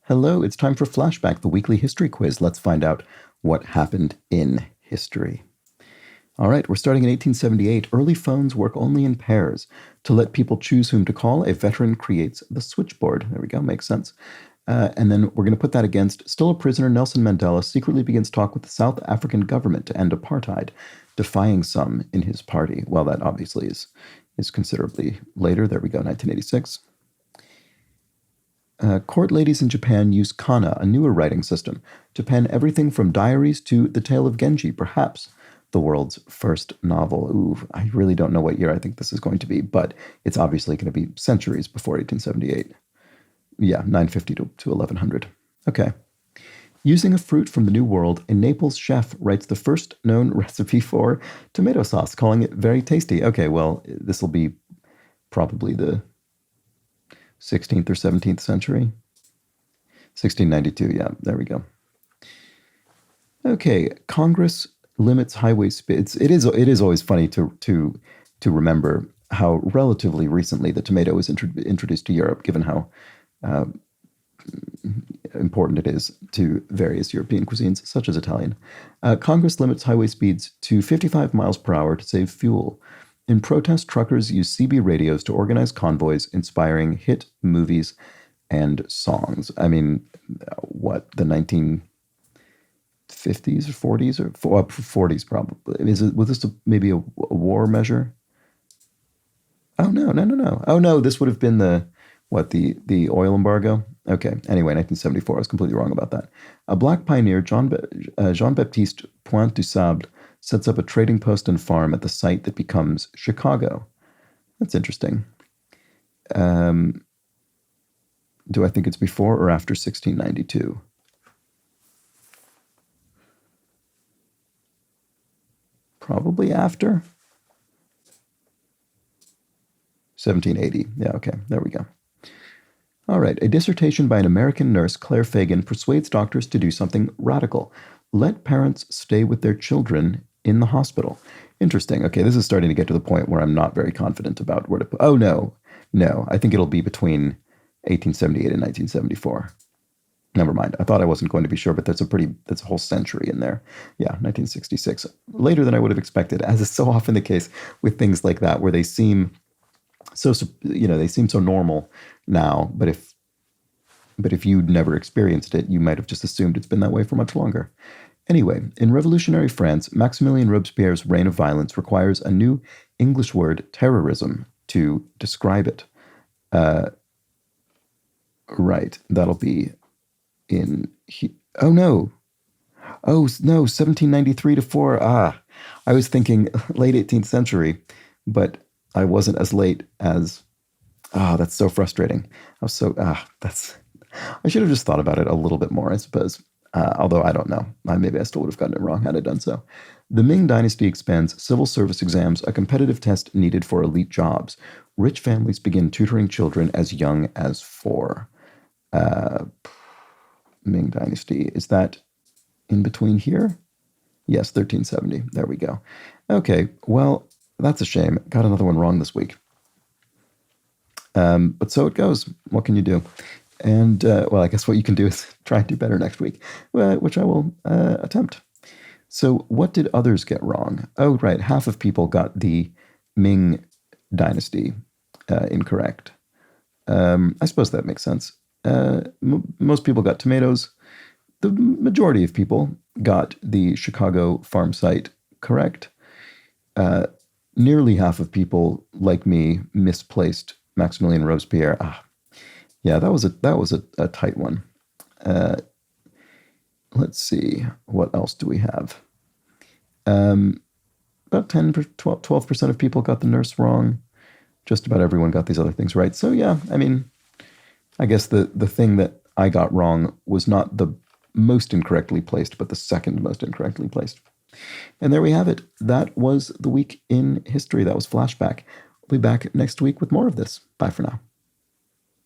Hello, it's time for Flashback, the weekly history quiz. Let's find out what happened in history. All right, we're starting in 1878. Early phones work only in pairs. To let people choose whom to call, a veteran creates the switchboard. There we go, makes sense. And then we're going to put that against still a prisoner, Nelson Mandela secretly begins talk with the South African government to end apartheid, defying some in his party. Well, that obviously is considerably later. There we go, 1986. Court ladies in Japan use Kana, a newer writing system, to pen everything from diaries to The Tale of Genji, perhaps the world's first novel. Ooh, I really don't know what year I think this is going to be, but it's obviously going to be centuries before 1878. Yeah, 950 to 1100. Okay. Using a fruit from the New World, a Naples chef writes the first known recipe for tomato sauce, calling it very tasty. Okay, well, this will be probably the 16th or 17th century. 1692, yeah, there we go. Okay, Congress limits highway speeds. It is always funny to remember how relatively recently the tomato was introduced to Europe, given how important it is to various European cuisines, such as Italian. Congress limits highway speeds to 55 miles per hour to save fuel. In protest, truckers use CB radios to organize convoys, inspiring hit movies and songs. I mean, what, the 1950s or 40s or 40s probably? Was this maybe a war measure? Oh, no. Oh, no, this would have been the oil embargo? Okay, anyway, 1974. I was completely wrong about that. A black pioneer, Jean-Baptiste Pointe du Sable, sets up a trading post and farm at the site that becomes Chicago. That's interesting. Do I think it's before or after 1692? Probably after. 1780. Yeah, okay, there we go. All right, a dissertation by an American nurse, Claire Fagan, persuades doctors to do something radical. Let parents stay with their children in the hospital. Interesting. Okay, this is starting to get to the point where I'm not very confident about where to put. Oh, no. I think it'll be between 1878 and 1974. Never mind. I thought I wasn't going to be sure, but that's a whole century in there. Yeah, 1966. Later than I would have expected, as is so often the case with things like that, where they seem so normal now, but if you'd never experienced it, you might have just assumed it's been that way for much longer. Anyway, in revolutionary France, Maximilien Robespierre's reign of violence requires a new English word, terrorism, to describe it. Right, that'll be in... Oh, no. Oh, no, 1793 to 4. I was thinking late 18th century, but I wasn't as late as... that's so frustrating. I should have just thought about it a little bit more, I suppose. Although I don't know. Maybe I still would have gotten it wrong had I done so. The Ming Dynasty expands civil service exams, a competitive test needed for elite jobs. Rich families begin tutoring children as young as 4. Ming Dynasty. Is that in between here? Yes, 1370. There we go. Okay, well, that's a shame. Got another one wrong this week. But so it goes. What can you do? And, well, I guess what you can do is try and do better next week, which I will attempt. So what did others get wrong? Oh, right. Half of people got the Ming Dynasty incorrect. I suppose that makes sense. Most people got tomatoes. The majority of people got the Chicago farm site correct. Nearly half of people, like me, misplaced Maximilien Robespierre. Yeah, that was a tight one. Let's see. What else do we have? About 12% of people got the nurse wrong. Just about everyone got these other things right. So yeah, I mean, I guess the thing that I got wrong was not the most incorrectly placed, but the second most incorrectly placed. And there we have it. That was the week in history. That was Flashback. We'll be back next week with more of this. Bye for now.